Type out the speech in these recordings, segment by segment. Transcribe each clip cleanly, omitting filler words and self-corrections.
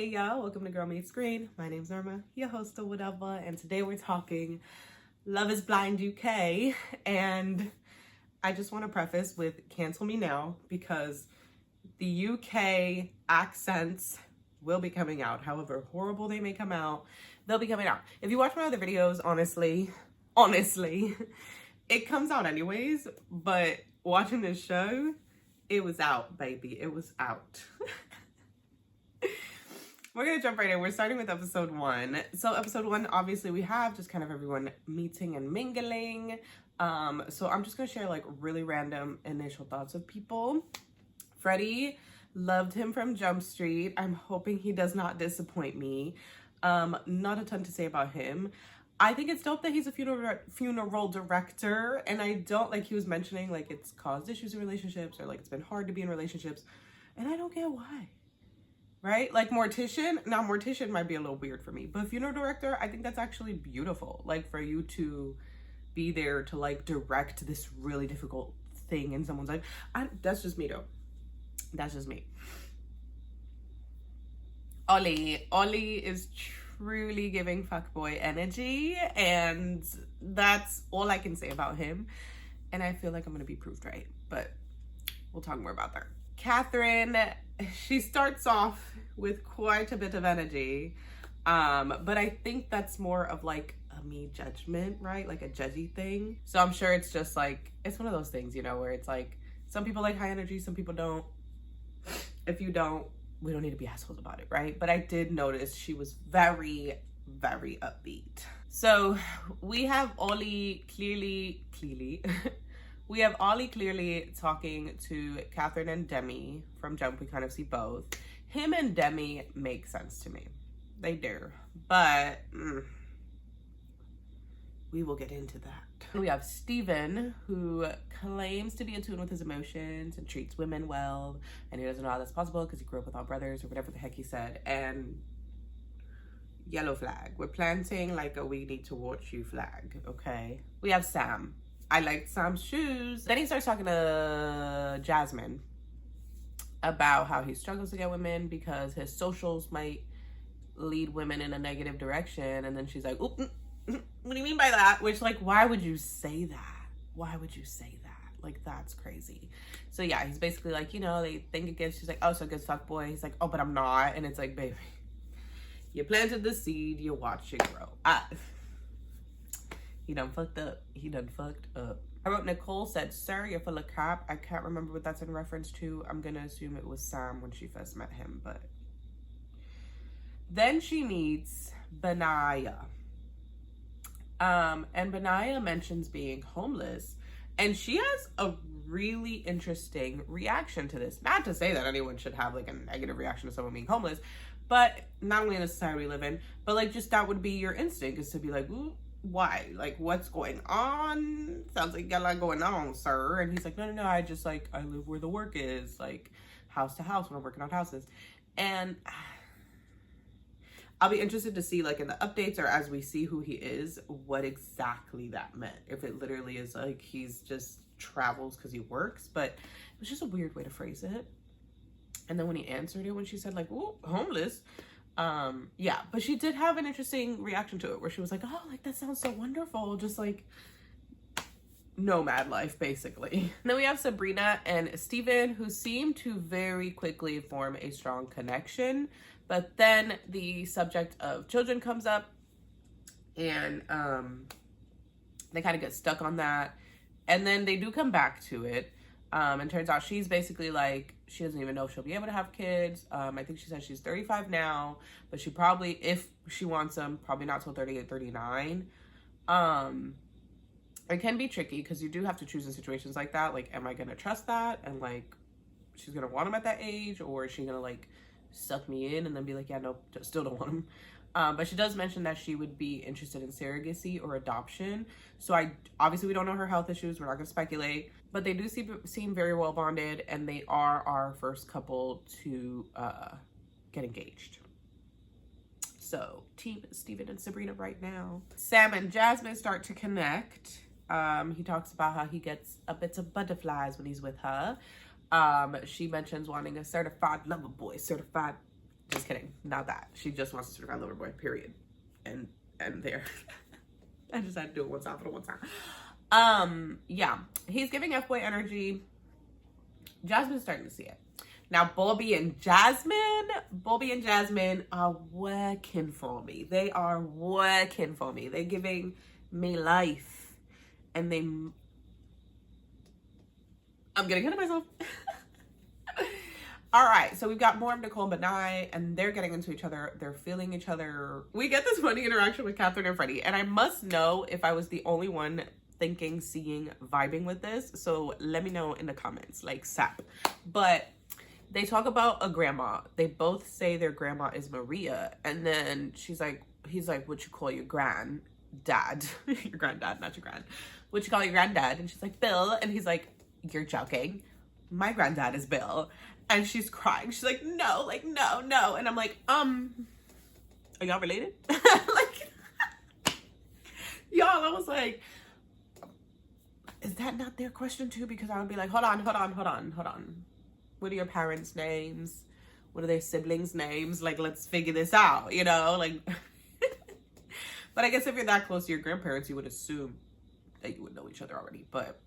Hey y'all, welcome to Girl Meets Screen. My name's Norma, your host or whatever, and today we're talking Love is Blind UK. And I just want to preface with cancel me now because the UK accents will be coming out. However horrible they may come out, they'll be coming out. If you watch my other videos, honestly, it comes out anyways, but watching this show, it was out, baby. It was out. We're going to jump right in. We're starting with episode 1. So episode 1, obviously we have just kind of everyone meeting and mingling. So I'm just going to share like really random initial thoughts of people. Freddie, loved him from Jump Street. I'm hoping he does not disappoint me. Not a ton to say about him. I think it's dope that he's a funeral director, and I don't, like he was mentioning, like it's caused issues in relationships, or like it's been hard to be in relationships, and I don't get why. Right? Like mortician might be a little weird for me, but funeral director, I think that's actually beautiful. Like for you to be there to like direct this really difficult thing in someone's life. That's just me though. That's just me. Ollie is truly giving fuckboy energy, and that's all I can say about him. And I feel like I'm gonna be proved right, but we'll talk more about that. Catherine, she starts off with quite a bit of energy, but I think that's more of like a me judgment, right? Like a judgy thing. So I'm sure it's just like, it's one of those things, you know, where it's like, some people like high energy, some people don't. If you don't, we don't need to be assholes about it, right? But I did notice she was very, very upbeat. So we have Ollie clearly we have Ollie clearly talking to Catherine and Demi from Jump. We kind of see both. Him and Demi make sense to me. They do. But we will get into that. We have Steven, who claims to be in tune with his emotions and treats women well. And he doesn't know how that's possible because he grew up with all brothers or whatever the heck he said. And yellow flag. We're planting like a we need to watch you flag, okay? We have Sam. I liked Sam's shoes. Then he starts talking to Jasmine about how he struggles to get women because his socials might lead women in a negative direction. And then she's like, oop, what do you mean by that? Which, like, why would you say that? Why would you say that? Like, that's crazy. So yeah, he's basically like, you know, they think it gives, she's like, oh, so it gives fuckboy. He's like, oh, but I'm not. And it's like, baby, you planted the seed, you watch it grow. He done fucked up. I wrote, Nicole said, sir, you're full of crap. I can't remember what that's in reference to. I'm going to assume it was Sam when she first met him, but. Then she meets Benaya. And Benaya mentions being homeless. And she has a really interesting reaction to this. Not to say that anyone should have like a negative reaction to someone being homeless, but not only in the society we live in, but like just that would be your instinct, is to be like, ooh, why? Like, what's going on? Sounds like you got a lot going on, sir. And he's like, no, I just like, I live where the work is, like house to house when I'm working on houses. And I'll be interested to see, like in the updates or as we see who he is, what exactly that meant. If it literally is like he's just travels because he works, but it was just a weird way to phrase it. And then when he answered it, when she said like, ooh, homeless, yeah, but she did have an interesting reaction to it where she was like, oh, like that sounds so wonderful, just like nomad life basically. And then we have Sabrina and Steven, who seem to very quickly form a strong connection, but then the subject of children comes up, and they kind of get stuck on that, and then they do come back to it. And turns out she's basically like, she doesn't even know if she'll be able to have kids. I think she said she's 35 now, but she probably, if she wants them, probably not till 38, 39. It can be tricky because you do have to choose in situations like that. Like, am I going to trust that? And like, she's going to want them at that age, or is she going to like suck me in and then be like, yeah, no, still don't want them. But she does mention that she would be interested in surrogacy or adoption. So obviously we don't know her health issues. We're not going to speculate, but they do seem very well bonded, and they are our first couple to get engaged. So team Steven and Sabrina right now. Sam and Jasmine start to connect. He talks about how he gets a bit of butterflies when he's with her. She mentions wanting a certified lover boy, certified Just kidding. Not that. She just wants a certified lover boy, period. And there. I just had to do it one time for the one time. Yeah. He's giving F-boy energy. Jasmine's starting to see it. Now, Bobby and Jasmine are working for me. They are working for me. They're giving me life. And I'm getting ahead of myself. All right, so we've got more of Nicole and Benai, and they're getting into each other. They're feeling each other. We get this funny interaction with Catherine and Freddie, and I must know if I was the only one thinking, seeing, vibing with this. So let me know in the comments, like sap. But they talk about a grandma. They both say their grandma is Maria, and then he's like, what you call your granddad? Your granddad, not your grand. What you call your granddad? And she's like, Bill. And he's like, you're joking. My granddad is Bill. And she's crying. She's like, no. And I'm like, are y'all related? Like, y'all, I was like, is that not their question too? Because I would be like, hold on. What are your parents' names? What are their siblings' names? Like, let's figure this out, you know? Like, but I guess if you're that close to your grandparents, you would assume that you would know each other already. But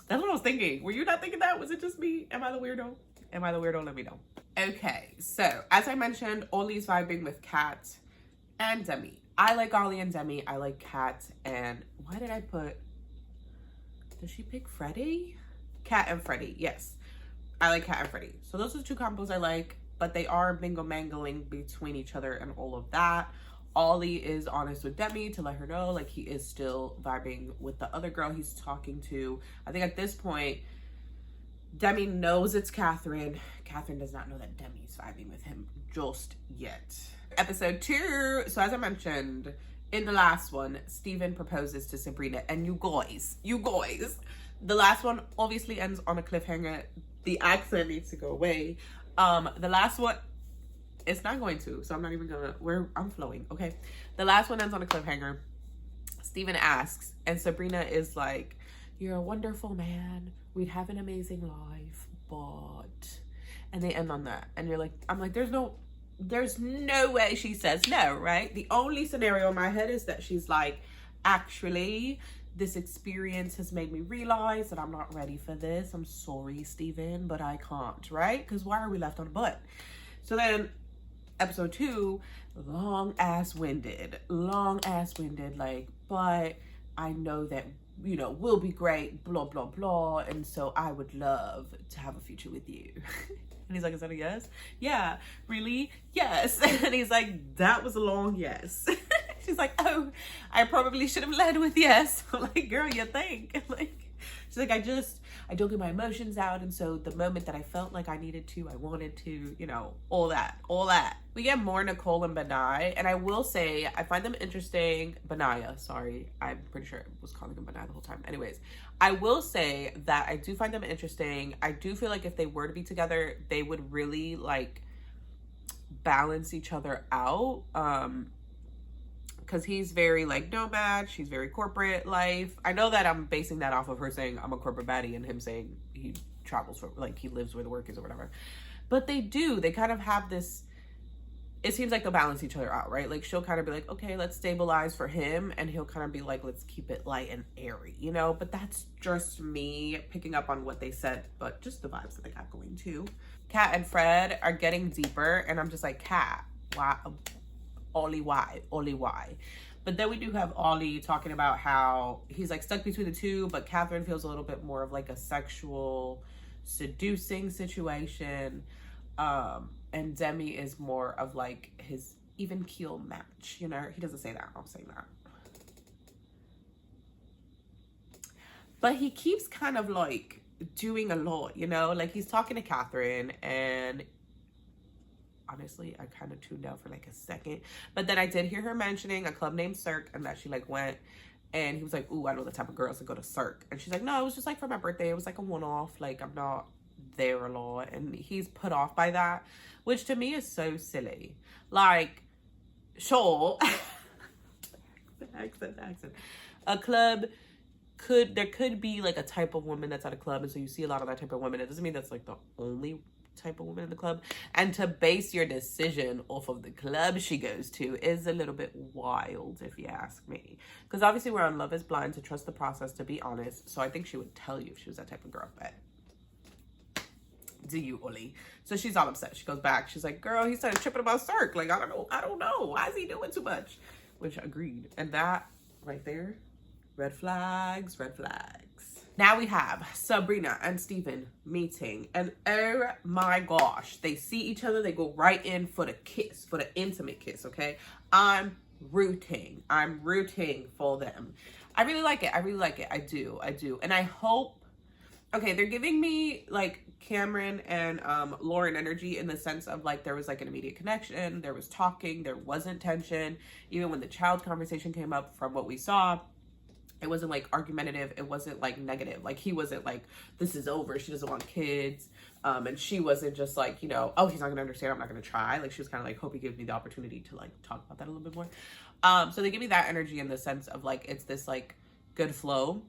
that's what I was thinking. Were you not thinking that? Was it just me? Am I the weirdo? Let me know. Okay, so as I mentioned, Ollie's vibing with Kat and Demi. I like Ollie and Demi. I like Kat and why did I put? Did she pick Freddie? Kat and Freddie. Yes, I like Kat and Freddie. So those are the two combos I like, but they are bingo mangling between each other and all of that. Ollie is honest with Demi to let her know, like, he is still vibing with the other girl he's talking to. I think at this point, Demi knows it's Catherine. Catherine does not know that Demi's vibing with him just yet. Episode 2. So as I mentioned, in the last one, Steven proposes to Sabrina. And you guys, the last one obviously ends on a cliffhanger. The accent needs to go away. The last one, it's not going to, so I'm not even gonna, I'm flowing, okay? The last one ends on a cliffhanger. Steven asks, and Sabrina is like, you're a wonderful man. We'd have an amazing life, but... And they end on that. And you're like, I'm like, there's no way she says no, right? The only scenario in my head is that she's like, actually, this experience has made me realize that I'm not ready for this. I'm sorry, Steven, but I can't, right? Because why are we left on a butt? So then, episode 2, long ass winded, like, but I know that, you know, we'll be great, blah, blah, blah. And so I would love to have a future with you. And he's like, is that a yes? Yeah, really? Yes. And he's like, that was a long yes. She's like, oh, I probably should have led with yes. I'm like, girl, you think? Like, she's like, I don't get my emotions out. And so the moment that I felt like I needed to, I wanted to, you know, all that. We get more Nicole and Benai. And I will say, I find them interesting. Benaya, sorry. I'm pretty sure I was calling them Benai the whole time. Anyways, I will say that I do find them interesting. I do feel like if they were to be together, they would really, like, balance each other out. Because he's very, like, nomad. She's very corporate life. I know that I'm basing that off of her saying I'm a corporate baddie and him saying he travels for, like, he lives where the work is or whatever. But they kind of have this, it seems like they'll balance each other out, right? Like, she'll kind of be like, okay, let's stabilize for him. And he'll kind of be like, let's keep it light and airy, you know? But that's just me picking up on what they said, but just the vibes that they got going too. Kat and Fred are getting deeper. And I'm just like, Kat, why? Ollie, why? But then we do have Ollie talking about how he's like stuck between the two, but Catherine feels a little bit more of like a sexual seducing situation. And Demi is more of like his even keel match, you know? He doesn't say that, I'm saying that. But he keeps kind of like doing a lot, you know? Like he's talking to Catherine and honestly, I kind of tuned out for like a second. But then I did hear her mentioning a club named Cirque and that she like went and he was like, ooh, I know the type of girls that go to Cirque. And she's like, no, it was just like for my birthday. It was like a one-off. Like I'm not there a lot. And he's put off by that, which to me is so silly. Like, sure. accent. A club there could be like a type of woman that's at a club. And so you see a lot of that type of women. It doesn't mean that's like the only type of woman in the club. And to base your decision off of the club she goes to is a little bit wild, if you ask me. Because obviously we're on Love is Blind to trust the process, to be honest. So I think she would tell you if she was that type of girl, but do you, Oli? So she's all upset. She goes back. She's like, girl, he started tripping about Cirque. Like, I don't know. Why is he doing too much? Which agreed. And that right there, red flags, red flags. Now we have Sabrina and Steven meeting. And oh my gosh, they see each other. They go right in for the kiss, for the intimate kiss, okay? I'm rooting for them. I really like it. I do. And I hope, okay, they're giving me like Cameron and Lauren energy in the sense of like there was like an immediate connection, there was talking, there wasn't tension. Even when the child conversation came up, from what we saw, it wasn't like argumentative, it wasn't like negative. Like he wasn't like, this is over, she doesn't want kids. And she wasn't just like, you know, oh, he's not gonna understand, I'm not gonna try. Like she was kind of like, hope he gives me the opportunity to like talk about that a little bit more. So they give me that energy in the sense of like, it's this like good flow.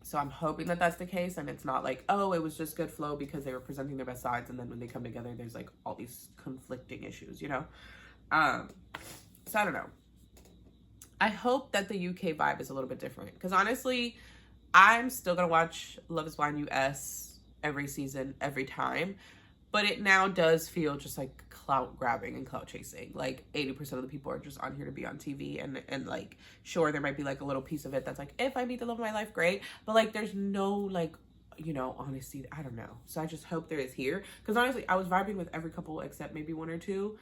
So I'm hoping that that's the case, and it's not like, oh, it was just good flow because they were presenting their best sides, and then when they come together, there's like all these conflicting issues, you know? So I don't know. I hope that the UK vibe is a little bit different, because honestly, I'm still gonna watch Love is Blind US every season, every time, but it now does feel just like clout grabbing and clout chasing. Like 80% of the people are just on here to be on TV, and like, sure, there might be like a little piece of it that's like, if I meet the love of my life, great, but like there's no like, you know, honesty. I don't know. So I just hope there is here, because honestly, I was vibing with every couple except maybe one or two.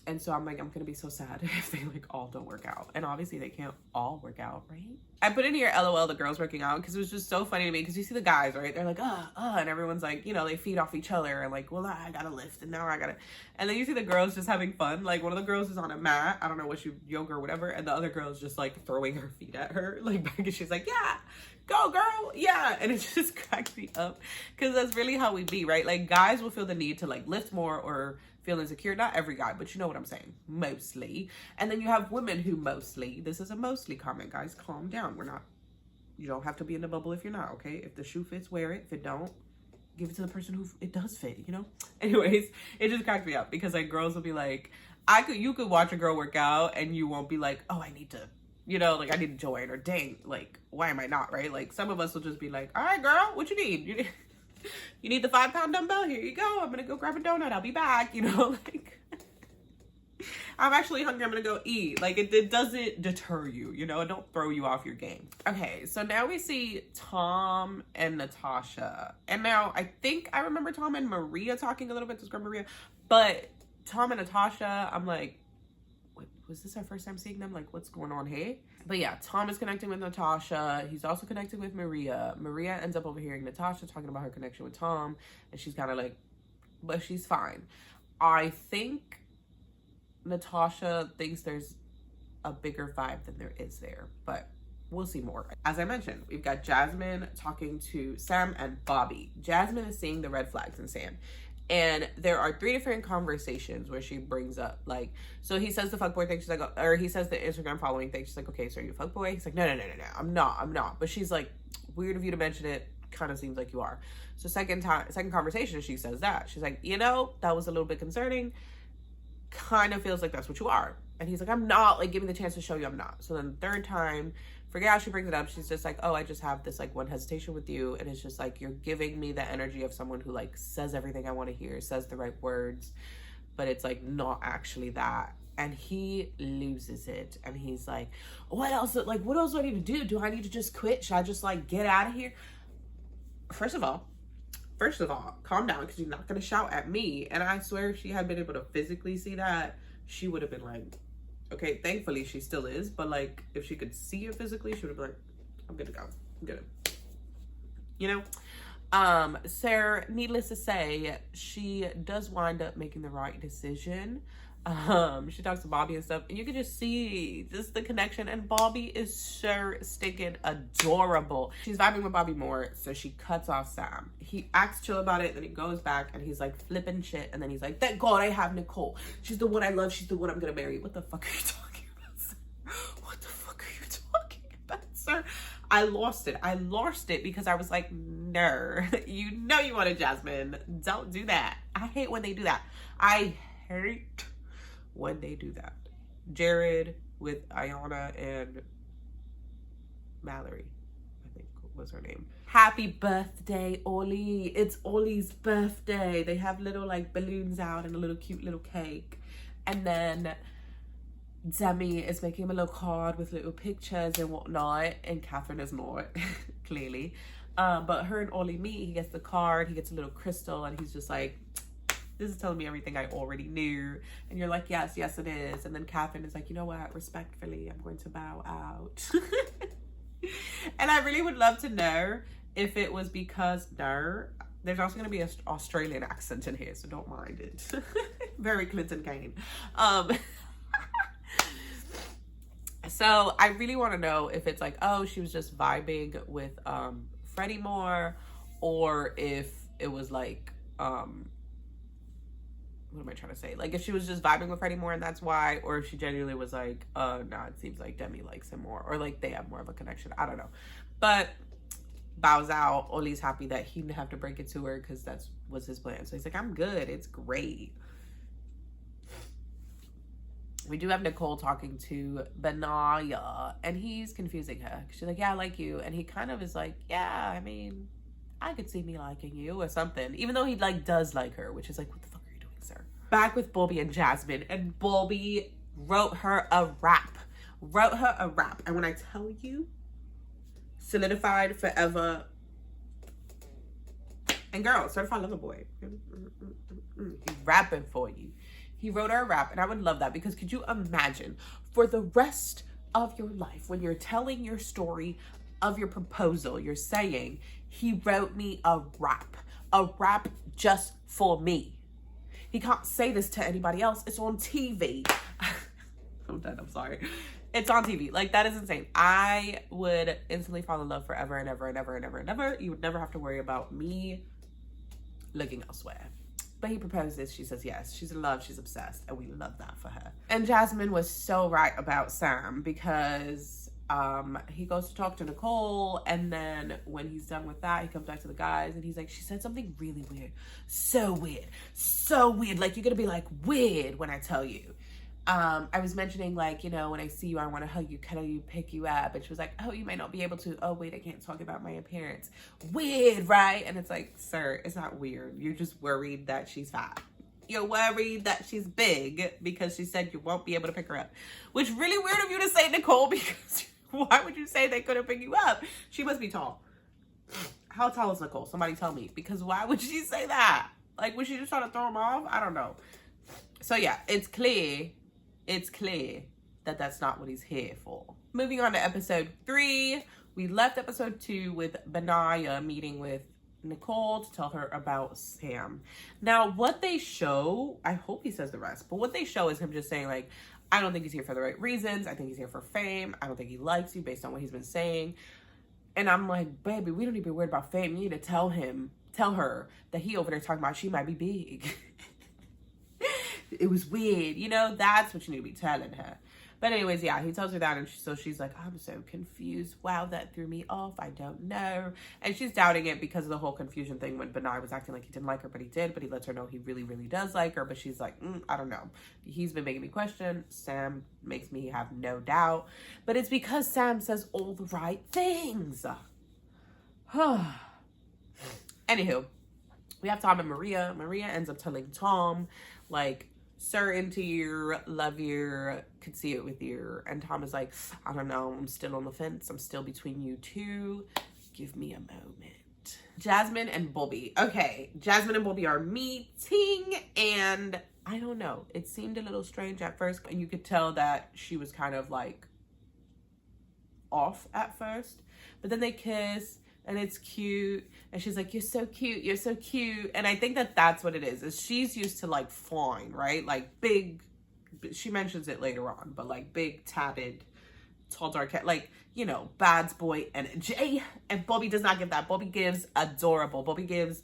And so I'm like, I'm gonna be so sad if they like all don't work out. And obviously they can't all work out, right? I put in here LOL the girls working out, because it was just so funny to me, because you see the guys, right? They're like, and everyone's like, you know, they feed off each other and like, well, I gotta lift and now I gotta, and then you see the girls just having fun. Like one of the girls is on a mat, I don't know what she, yoga or whatever, and the other girl is just like throwing her feet at her, like, because she's like, yeah, go girl, yeah. And it just cracks me up, because that's really how we be, right? Like guys will feel the need to like lift more or feel insecure. Not every guy, but you know what I'm saying, mostly. And then you have women who mostly, this is a mostly comment, guys, calm down. We're not, you don't have to be in the bubble if you're not, okay? If the shoe fits, wear it. If it don't, give it to the person who it does fit, you know? Anyways, it just cracked me up, because like girls will be like, you could watch a girl work out and you won't be like, oh, I need to, you know, like I need to join, or dang, like why am I not, right? Like some of us will just be like, all right girl, what you need? You need the 5-pound dumbbell? Here you go. I'm gonna go grab a donut. I'll be back. You know, like I'm actually hungry. I'm gonna go eat. Like it doesn't deter you, you know, it don't throw you off your game. Okay, so now we see Tom and Natasha. And now I think I remember Tom and Maria talking a little bit, this girl Maria, but Tom and Natasha, I'm like, was this our first time seeing them? Like, what's going on here? But yeah, Tom is connecting with Natasha. He's also connecting with Maria. Maria ends up overhearing Natasha talking about her connection with Tom, and she's kind of like, but she's fine. I think Natasha thinks there's a bigger vibe than there is there, but we'll see more. As I mentioned, we've got Jasmine talking to Sam and Bobby. Jasmine is seeing the red flags in Sam. And there are 3 different conversations where she brings up, like, so he says the fuckboy thing, she's like, or he says the Instagram following thing, she's like, okay, so are you a fuckboy? He's like, no, I'm not. But she's like, weird of you to mention it, kind of seems like you are. So second conversation, she says that. She's like, you know, that was a little bit concerning. Kind of feels like that's what you are. And he's like, I'm not, like, give me the chance to show you I'm not. So then the third time, forget how she brings it up, she's just like, oh, I just have this like one hesitation with you, and it's just like, you're giving me the energy of someone who like says everything I want to hear, says the right words, but it's like not actually that. And he loses it, and he's like, what else do I need to do? Do I need to just quit? Should I just like get out of here? First of all, calm down, because you're not gonna shout at me. And I swear, if she had been able to physically see that, she would have been like, okay, thankfully she still is, but like if she could see it physically, she would have been like, I'm good to go. I'm good. You know? Sarah, needless to say, she does wind up making the right decision. She talks to Bobby and stuff, and you can just see just the connection, and Bobby is so stinking adorable. She's vibing with Bobby more, so she cuts off Sam. He acts chill about it, then he goes back and he's like flipping shit, and then he's like, thank God I have Nicole. She's the one I love, she's the one I'm gonna marry. What the fuck are you talking about, sir? What the fuck are you talking about, sir? I lost it because I was like, no, you know you wanted Jasmine. Don't do that. I hate when they do that. I hate when they do that. Jared with Ayana and Mallory, I think was her name. Happy birthday, Ollie. It's Ollie's birthday. They have little like balloons out and a little cute little cake. And then Demi is making him a little card with little pictures and whatnot. And Catherine is not, clearly. But her and Ollie meet. He gets the card. He gets a little crystal. And he's just like, this is telling me everything I already knew. And you're like, yes, yes, it is. And then Catherine is like, you know what? Respectfully, I'm going to bow out. And I really would love to know if it was because, no, there's also going to be an Australian accent in here, so don't mind it. Very Clinton Kane. So I really want to know if it's like, oh, she was just vibing with Freddie more, or if it was like, what am I trying to say? Like if she was just vibing with Freddie more and that's why, or if she genuinely was like, no, it seems like Demi likes him more, or like they have more of a connection. I don't know. But bows out. Ollie's happy that he didn't have to break it to her because that was his plan. So he's like, I'm good. It's great. We do have Nicole talking to Benaya, and he's confusing her. She's like, yeah, I like you. And he kind of is like, yeah, I mean, I could see me liking you or something. Even though he like does like her, which is like, what the fuck are you doing, sir? Back with Bobby and Jasmine, and Bobby wrote her a rap. And when I tell you, solidified forever. And girl, certified lover boy. He's rapping for you. He wrote her a rap, and I would love that because could you imagine for the rest of your life when you're telling your story of your proposal, you're saying, he wrote me a rap just for me. He can't say this to anybody else. It's on TV. I'm done. I'm sorry. It's on TV. Like, that is insane. I would instantly fall in love forever and ever and ever and ever and ever. You would never have to worry about me looking elsewhere. But he proposes. She says yes. She's in love. She's obsessed. And we love that for her. And Jasmine was so right about Sam because he goes to talk to Nicole. And then when he's done with that, he comes back to the guys. And he's like, she said something really weird. So weird. So weird. Like, you're going to be like, weird when I tell you. I was mentioning, like, you know, when I see you, I want to hug you, cuddle you, pick you up. And she was like, oh, you might not be able to. Oh, wait, I can't talk about my appearance. Weird, right? And it's like, sir, it's not weird. You're just worried that she's fat. You're worried that she's big because she said you won't be able to pick her up. Which really weird of you to say, Nicole, because why would you say they couldn't pick you up? She must be tall. How tall is Nicole? Somebody tell me. Because why would she say that? Like, was she just trying to throw him off? I don't know. So, yeah, it's clear that that's not what he's here for. Moving on to episode 3, we left episode 2 with Benaya meeting with Nicole to tell her about Sam. Now, what they show, I hope he says the rest, but what they show is him just saying, like, I don't think he's here for the right reasons. I think he's here for fame. I don't think he likes you based on what he's been saying. And I'm like, baby, we don't need to be worried about fame. You need to tell her that he over there talking about she might be big. It was weird, you know, that's what you need to be telling her. But anyways, yeah, he tells her that, and so she's like, I'm so confused. Wow, that threw me off. I don't know. And she's doubting it because of the whole confusion thing when Benai was acting like he didn't like her, but he did. But he lets her know he really, really does like her. But she's like, I don't know. He's been making me question. Sam makes me have no doubt. But it's because Sam says all the right things. Anywho, we have Tom and Maria. Maria ends up telling Tom, like, sir, into you, love you, could see it with you. And Tom is like, I don't know, I'm still on the fence. I'm still between you two. Give me a moment. Jasmine and Bobby. Okay, Jasmine and Bobby are meeting, and I don't know. It seemed a little strange at first, and you could tell that she was kind of like off at first. But then they kiss, and it's cute. And she's like, you're so cute. You're so cute. And I think that that's what it is she's used to like fine, right? Like big, she mentions it later on, but like big, tatted, tall, dark hair, like, you know, bad boy energy. And Bobby does not give that. Bobby gives adorable. Bobby gives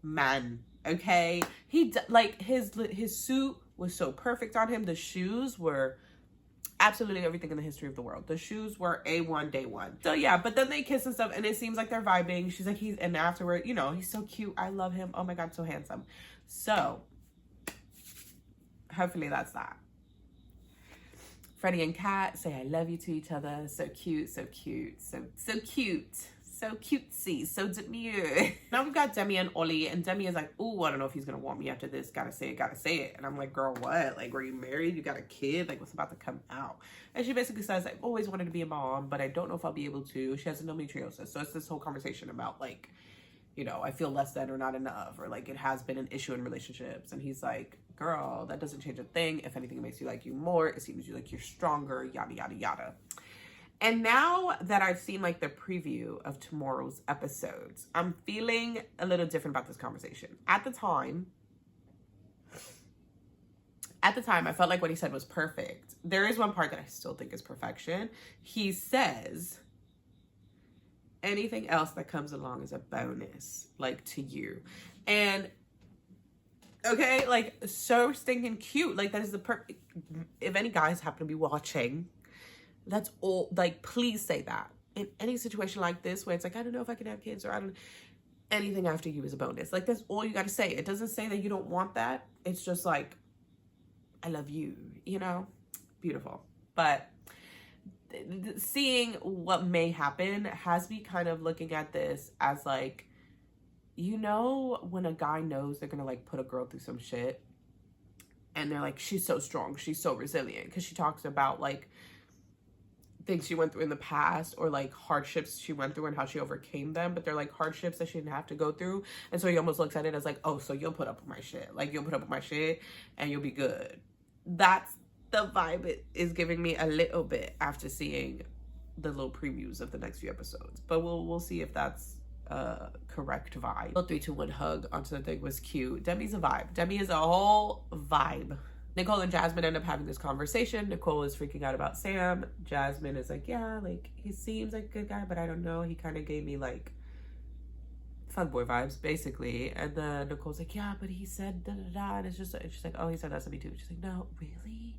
man, okay? He, like, his suit was so perfect on him. The shoes were absolutely everything in the history of the world. The shoes were A1 day one. So yeah, but then they kiss and stuff, and it seems like they're vibing. She's like, and afterward, you know, he's so cute. I love him. Oh my God, so handsome. So hopefully that's that. Freddie and Kat say I love you to each other. So cute, so cute, so cute. So cutesy, so demure. Now we've got Demi and Ollie, and Demi is like, ooh, I don't know if he's gonna want me after this. Gotta say it, gotta say it. And I'm like, girl, what? Like, were you married? You got a kid? Like, what's about to come out? And she basically says, I've always wanted to be a mom, but I don't know if I'll be able to. She has endometriosis. So it's this whole conversation about, like, you know, I feel less than or not enough, or like it has been an issue in relationships. And he's like, girl, that doesn't change a thing. If anything, it makes you like you more. It seems you like you're stronger, yada, yada, yada. And now that I've seen like the preview of tomorrow's episodes, I'm feeling a little different about this conversation. At the time, I felt like what he said was perfect. There is one part that I still think is perfection. He says, anything else that comes along is a bonus, like to you. And okay, like so stinking cute. Like that is the perfect, if any guys happen to be watching, that's all, like, please say that. In any situation like this where it's like, I don't know if I can have kids, or I don't, anything after you is a bonus. Like, that's all you got to say. It doesn't say that you don't want that. It's just like, I love you, you know? Beautiful. But seeing what may happen has me kind of looking at this as like, you know, when a guy knows they're going to like put a girl through some shit and they're like, she's so strong, she's so resilient, because she talks about like things she went through in the past, or like hardships she went through and how she overcame them, but they're like hardships that she didn't have to go through. And so he almost looks at it as like, oh, so you'll put up with my shit, like you'll put up with my shit and you'll be good. That's the vibe it is giving me a little bit after seeing the little previews of the next few episodes, but we'll see if that's correct vibe. The 3, 2, 1 hug onto the thing was cute. Demi's a vibe. Demi is a whole vibe. Nicole and Jasmine end up having this conversation. Nicole is freaking out about Sam. Jasmine is like, yeah, like, he seems like a good guy, but I don't know. He kind of gave me, like, fuckboy vibes, basically. And then Nicole's like, yeah, but he said da-da-da. And it's just, she's like, oh, he said that to me too. She's like, no, really?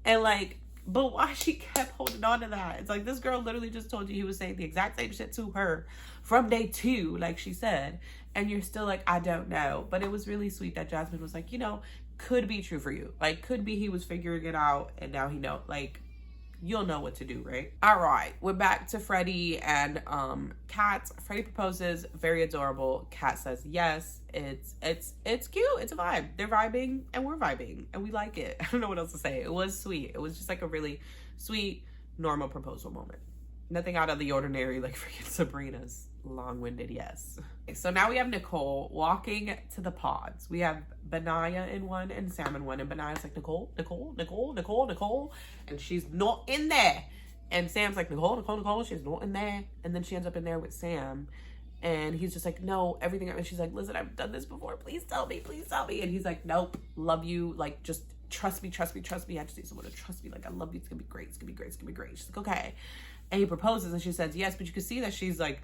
And, like, but why she kept holding on to that? It's like, this girl literally just told you he was saying the exact same shit to her from day 2, like she said. And you're still like, I don't know. But it was really sweet that Jasmine was like, you know, could be true for you. Like, could be he was figuring it out and now he know. Like, you'll know what to do, right? All right, we're back to Freddie and Kat. Freddie proposes, very adorable. Kat says yes. It's cute. It's a vibe. They're vibing and we're vibing and we like it. I don't know what else to say. It was sweet. It was just like a really sweet Norma proposal moment. Nothing out of the ordinary, like freaking Sabrina's long-winded yes. Okay, so now we have Nicole walking to the pods. We have Benaya in one and Sam in one, and Benaya's like, Nicole, and she's not in there. And Sam's like, Nicole, she's not in there. And then she ends up in there with Sam, and he's just like, no, everything. And she's like, listen, I've done this before. Please tell me. And he's like, nope, love you. Like, just trust me. I just need someone to trust me. Like, I love you. It's gonna be great. She's like, okay. And he proposes, and she says yes, but you can see that she's like,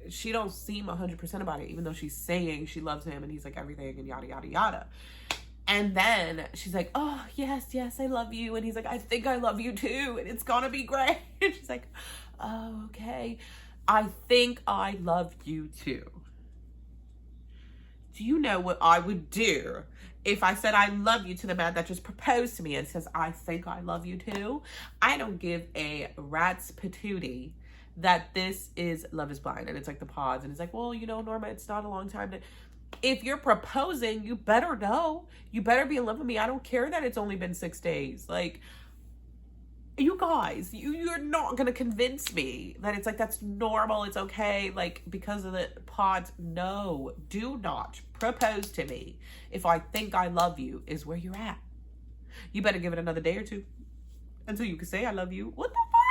she don't seem 100% about it, even though she's saying she loves him and he's like everything and yada, yada, yada. And then she's like, oh, yes, I love you. And he's like, I think I love you too. And it's gonna be great. And she's like, oh, okay. I think I love you too. Do you know what I would do if I said I love you to the man that just proposed to me and says, I think I love you too? I don't give a rat's patootie that this is Love is Blind and it's like the pods, and it's like, well, you know, Norma, it's not a long time to, if you're proposing, you better know, you better be in love with me. I don't care that it's only been 6 days. Like, you guys, you're not gonna convince me that it's like, that's normal, it's okay, like, because of the pods. No, do not propose to me if I think I love you is where you're at. You better give it another day or 2 until you can say I love you. What the fuck?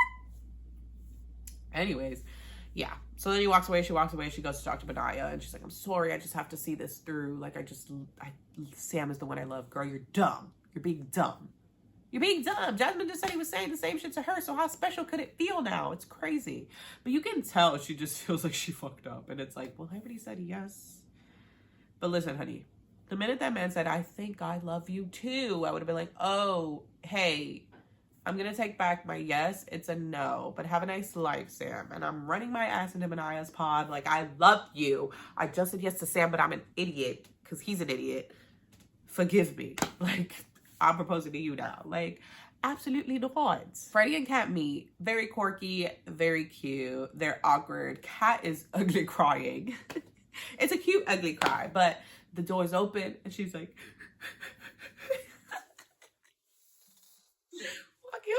Anyways, yeah. So then he walks away, she goes to talk to Benaya, and she's like, I'm sorry, I just have to see this through. Like, Sam is the one I love. Girl, you're dumb. You're being dumb. Jasmine just said he was saying the same shit to her, so how special could it feel now? It's crazy. But you can tell she just feels like she fucked up, and it's like, well, I already said yes. But listen, honey, the minute that man said, I think I love you too, I would have been like, oh, hey, I'm going to take back my yes. It's a no, but have a nice life, Sam. And I'm running my ass into Manaya's pod. Like, I love you. I just said yes to Sam, but I'm an idiot because he's an idiot. Forgive me. Like, I'm proposing to you now. Like, absolutely not. Freddie and Kat meet. Very quirky, very cute. They're awkward. Kat is ugly crying. It's a cute ugly cry, but the door's open and she's like...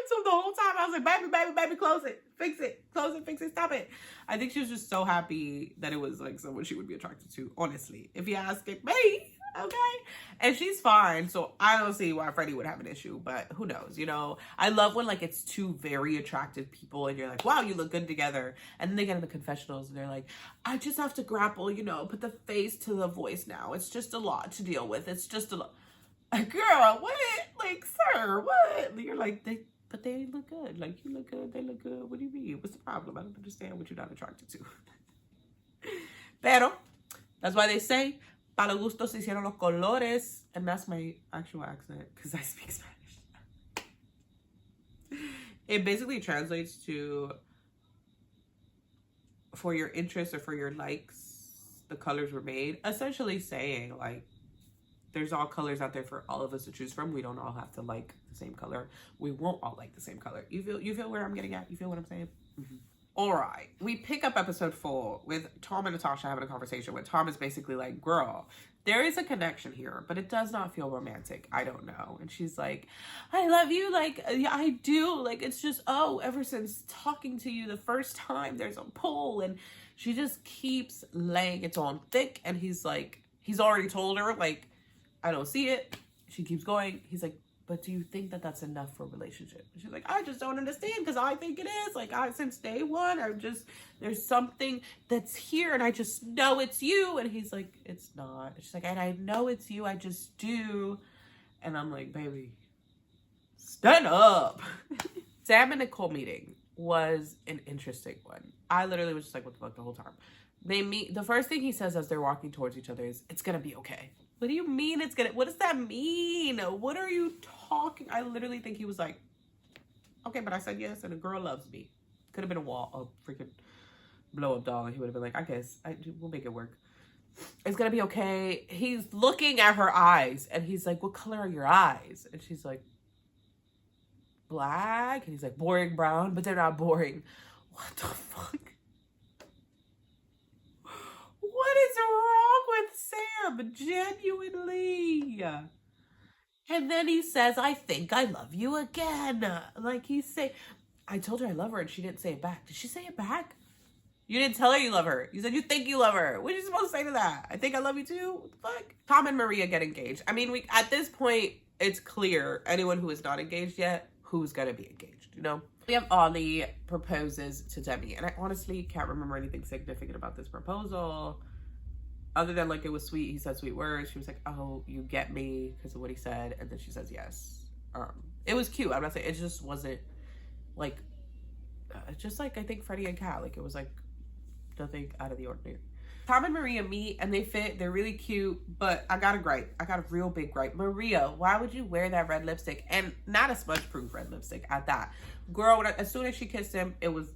to the whole time. I was like, baby, close it, fix it, stop it. I think she was just so happy that it was like someone she would be attracted to, honestly, if you ask it me. Okay, and she's fine, so I don't see why Freddie would have an issue, but who knows, you know. I love when like it's two very attractive people and you're like, wow, you look good together, and then they get in the confessionals and they're like, I just have to grapple, you know, put the face to the voice now. It's just a lot to deal with. It's just a lot. Girl, what? Like, sir, what? You're like, but they look good. Like, you look good, they look good. What do you mean? What's the problem? I don't understand what you're not attracted to. Pero, that's why they say, para gusto se hicieron los colores. And that's my actual accent, because I speak Spanish. It basically translates to, for your interests or for your likes, the colors were made. Essentially saying, like, there's all colors out there for all of us to choose from. We don't all have to like the same color. We won't all like the same color. You feel where I'm getting at? You feel what I'm saying? Mm-hmm. All right. We pick up episode 4 with Tom and Natasha having a conversation where Tom is basically like, girl, there is a connection here, but it does not feel romantic. I don't know. And she's like, I love you. Like, yeah, I do. Like, it's just, ever since talking to you the first time, there's a pull. And she just keeps laying it on thick. And he's like, he's already told her, like, I don't see it. She keeps going. He's like, but do you think that that's enough for a relationship? And she's like, I just don't understand, because I think it is. Like, since day one, there's something that's here and I just know it's you. And he's like, it's not. And she's like, and I know it's you. I just do. And I'm like, baby, stand up. Sam and Nicole meeting was an interesting one. I literally was just like, what the fuck the whole time. They meet. The first thing he says as they're walking towards each other is, it's going to be okay. What do you mean it's gonna, what does that mean? What are you talking? I literally think he was like, okay, but I said yes and a girl loves me. Could have been a freaking blow up doll and he would have been like, I guess we'll make it work. It's gonna be okay. He's looking at her eyes and he's like, what color are your eyes? And she's like, black. And he's like, boring brown, but they're not boring. What the fuck? What is wrong with Sam? Genuinely. And then he says, I think I love you again. Like he's saying, I told her I love her and she didn't say it back. Did she say it back? You didn't tell her you love her. You said you think you love her. What are you supposed to say to that? I think I love you too? What the fuck? Tom and Maria get engaged. I mean, at this point, it's clear, anyone who is not engaged yet, who's gonna be engaged, you know? We have Ollie proposes to Demi, and I honestly can't remember anything significant about this proposal, other than like it was sweet. He said sweet words. She was like, "Oh, you get me," because of what he said, and then she says yes. It was cute. I'm not saying it just wasn't like, just like I think Freddie and Kat. Like it was like nothing out of the ordinary. Tom and Maria meet and they fit. They're really cute, but I got a gripe. I got a real big gripe. Maria, why would you wear that red lipstick? And not a smudge-proof red lipstick at that. Girl, as soon as she kissed him, it was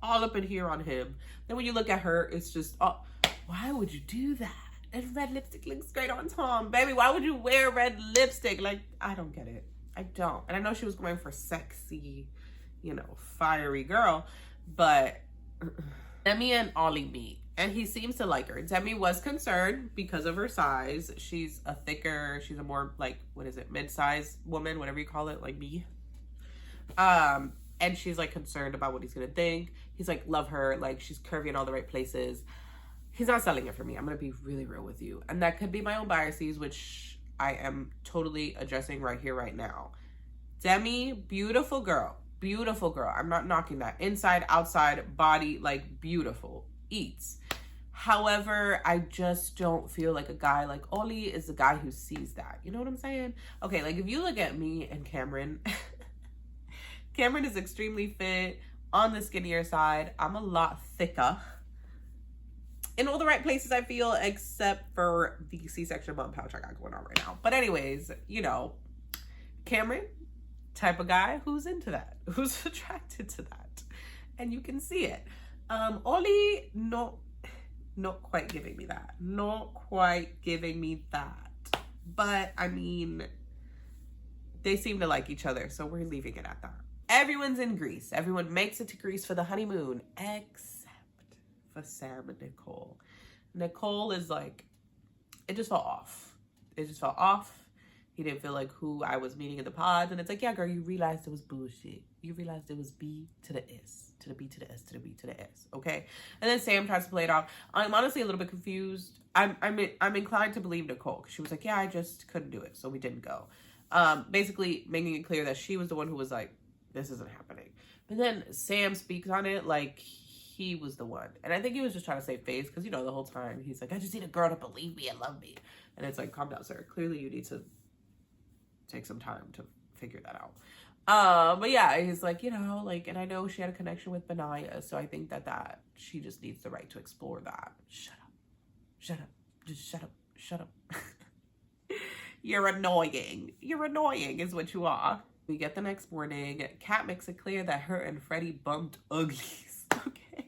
all up in here on him. Then when you look at her, it's just, oh, why would you do that? And red lipstick looks great on Tom. Baby, why would you wear red lipstick? Like, I don't get it. I don't. And I know she was going for sexy, you know, fiery girl, but Demi and Ollie meet, and he seems to like her. Demi was concerned because of her size. She's a more like, what is it, mid-sized woman, whatever you call it, like me. And she's like concerned about what he's gonna think. He's like, love her, like she's curvy in all the right places. He's not selling it for me. I'm gonna be really real with you. And that could be my own biases, which I am totally addressing right here, right now. Demi, beautiful girl. Beautiful girl. I'm not knocking that. Inside, outside, body, like beautiful. Eats. However, I just don't feel like a guy like Ollie is the guy who sees that. You know what I'm saying? Okay, like if you look at me and Cameron, Cameron is extremely fit, on the skinnier side. I'm a lot thicker. In all the right places, I feel, except for the C-section bump pouch I got going on right now. But anyways, you know, Cameron, type of guy who's into that, who's attracted to that. And you can see it. Ollie, not quite giving me that. Not quite giving me that. But, I mean, they seem to like each other, so we're leaving it at that. Everyone's in Greece. Everyone makes it to Greece for the honeymoon, except for Sam and Nicole. Nicole is like, it just felt off. It just felt off. He didn't feel like who I was meeting in the pods. And it's like, yeah, girl, you realized it was bullshit. You realized it was B to the S, to the B to the S, to the B to the S, okay? And then Sam tries to play it off. I'm honestly a little bit confused. I'm inclined to believe Nicole, because she was like, yeah, I just couldn't do it, so we didn't go. Basically making it clear that she was the one who was like, this isn't happening. But then Sam speaks on it like he was the one. And I think he was just trying to save face, because, you know, the whole time he's like, I just need a girl to believe me and love me. And it's like, calm down, sir. Clearly you need to take some time to figure that out. But yeah, he's like, you know, like, and I know she had a connection with Benaya, so I think that she just needs the right to explore that. Shut up. Shut up. Just shut up. Shut up. You're annoying. You're annoying is what you are. We get the next morning. Kat makes it clear that her and Freddie bumped uglies. Okay.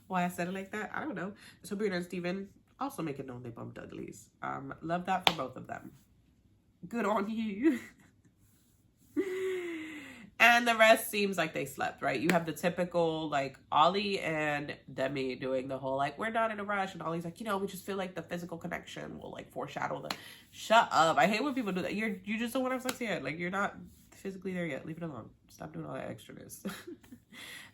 Why I said it like that, I don't know. Sabrina and Steven also make it known they bumped uglies. Love that for both of them. Good on you. And the rest seems like they slept, right? You have the typical, like, Ollie and Demi doing the whole, like, we're not in a rush. And Ollie's like, you know, we just feel like the physical connection will, like, foreshadow the... Shut up. I hate when people do that. You just don't want to have sex yet. Like, you're not physically there yet. Leave it alone. Stop doing all that extraness.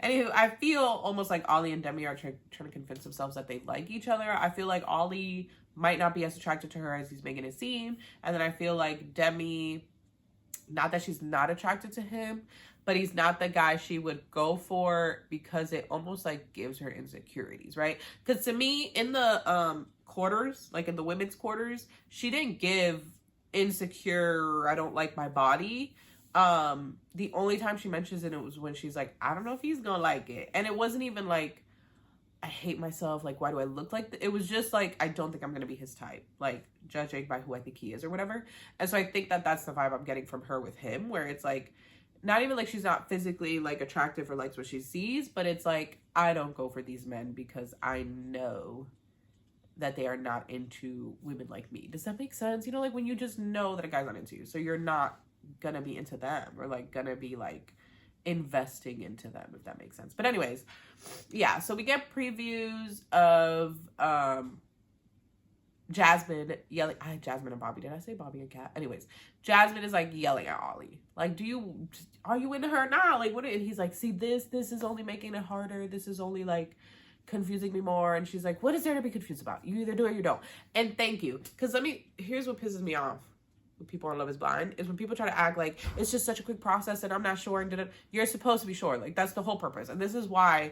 Anywho, I feel almost like Ollie and Demi are trying to convince themselves that they like each other. I feel like Ollie might not be as attracted to her as he's making it seem. And then I feel like Demi... Not that she's not attracted to him, but he's not the guy she would go for, because it almost like gives her insecurities, right? Because to me, in the quarters, like in the women's quarters, she didn't give insecure, I don't like my body. The only time she mentions it was when she's like, I don't know if he's gonna like it. And it wasn't even like, I hate myself, like, why do I look like it was just like, I don't think I'm gonna be his type, like, judging by who I think he is or whatever. And so I think that that's the vibe I'm getting from her with him, where it's like, not even like she's not physically like attractive or likes what she sees, but it's like, I don't go for these men because I know that they are not into women like me. Does that make sense? You know, like when you just know that a guy's not into you, so you're not gonna be into them, or like gonna be like investing into them, if that makes sense. But anyways, yeah, so we get previews of Jasmine yelling. Jasmine and Bobby. Did I say Bobby and Kat? Anyways, Jasmine is like yelling at Ollie. Like, are you into her now? Like, what? And he's like, see, this is only making it harder. This is only like confusing me more. And she's like, what is there to be confused about? You either do or you don't. And thank you. Because here's what pisses me off with people on Love is Blind, is when people try to act like it's just such a quick process and I'm not sure, and you're supposed to be sure. Like, that's the whole purpose. And this is why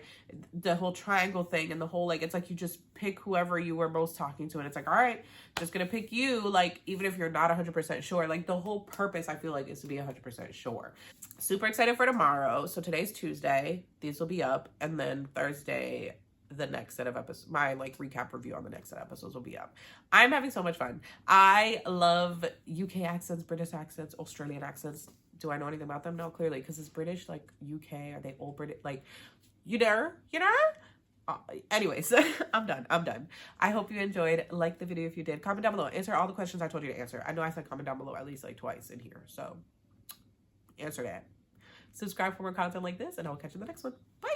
the whole triangle thing and the whole, like, it's like you just pick whoever you were most talking to, and it's like, all right, just gonna pick you, like, even if you're not 100% sure. Like, the whole purpose, I feel like, is to be 100% sure. Super excited for tomorrow. So today's Tuesday. These will be up, and then Thursday, the next set of episodes, my like recap review on the next set of episodes will be up. I'm having so much fun. I love UK accents, British accents, Australian accents. Do I know anything about them? No, clearly, because it's British, like UK, are they all British? Like, you know? Anyways, I'm done. I hope you enjoyed. Like the video if you did. Comment down below. Answer all the questions I told you to answer. I know I said comment down below at least like twice in here, so answer that. Subscribe for more content like this, and I'll catch you in the next one. Bye!